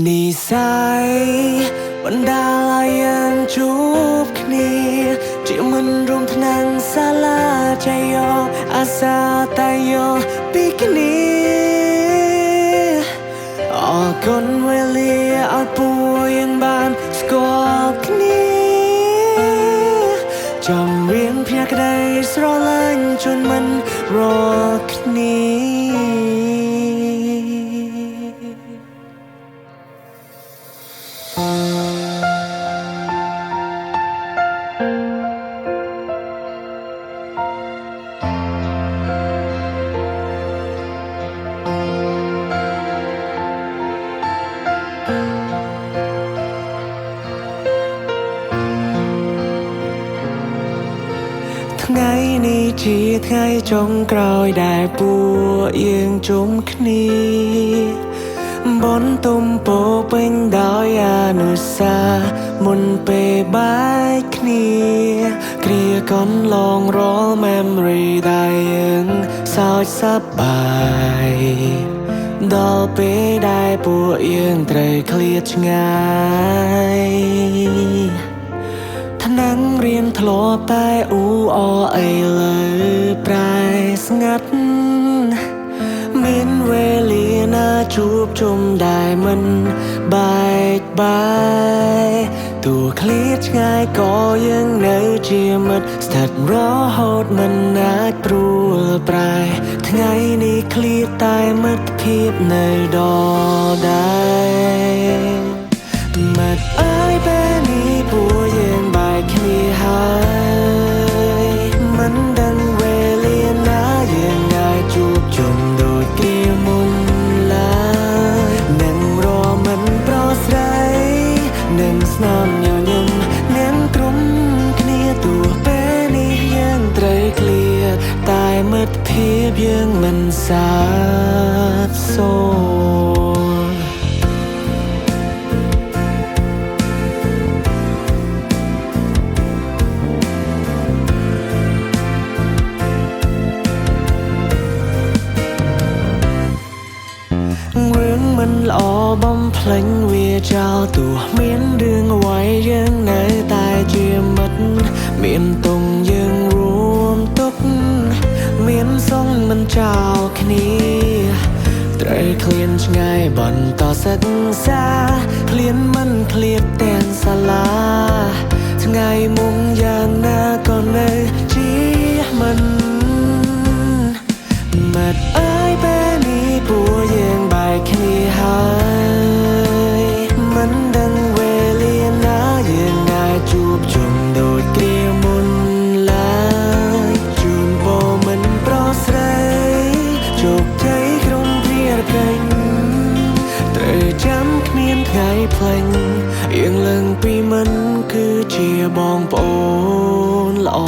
นิสัยបណ្ដាលឲ្យយើងជួបគ្នាជាមិនរួមថ្នាំងសាលាចៃយោអាសាតែយោពីគ្នាអរគុណវេលាឲ្យពួកយើងបានស្គាល់គ្នាចំរៀងភ្នាក់ក្ដីស្រឡាញ់ជូនមិនរកគ្នាថ្ងៃនេះជាថ្ងៃចុងក្រោយដែលពួកយើងជុំគ្នាបុណ្យទុំពោពេញដោយអនុស្សាវរីយ៍មុនពេលបែកគ្នាគ្រាកន្លងរាល់ memory ដែលយើងសោកសប្បាយដល់ពេលដែលពួកយើងត្រូវឃ្លាតឆ្ងាយថ្នាំងរៀនធ្លាប់តែអ៊ូអរអីលើប្រែស្ងាត់មានវេលាណាជួបជុំដែលមិនបែកបាយទោះឃ្លាតឆ្ងាយក៏យើងនៅជាមិត្តស្ថិតរហូតមិនអាចព្រួលប្រែថ្ងៃនេះឃ្លាតតែមិត្តភាពនៅដល់ដែរមិត្តអើយពេលនេះពួកយើងបែកគ្នាហើយមិនដឹងវេលាណាយើងអាចជួបជុំដូចគ្នាមុនឡើយនឹងរមិនប្រស្រ័យនឹងស្នាមញញឹមនឹងក្រុមគ្នាទោះពេលនេះយើងត្រូវឃ្លាតតែមិត្តភាពយើងមិនសាបសូន្យរឿងមិនល្អបំភ្លេចវាចោលទោះមានរឿងអ្វីយើងនៅតែជាមិត្តមានទុំយើងរួមទុកមានសងមិនចោលគ្នាត្រូវឃ្លានឆ្ងាយបន្តសិក្សាឃ្លានមិនឃ្លាតទាំងសាលាថ្ងៃមុខយ៉ាងណាក៏នៅជាមិនមិត្តអើយពេលនេះពួកយើងបែកគ្នាហើយមិនដឹងវេលាណាយើងអាចជួបជុំដូចគ្នាមុនឡើយជូនពរមិនប្រស្រ័យជោគជ័យក្រុមព្រាក្រែងត្រូវចាំគ្មានថ្ងៃភ្លេចយើងឡើងពីមិនគឺជាបងប្អូនល្អ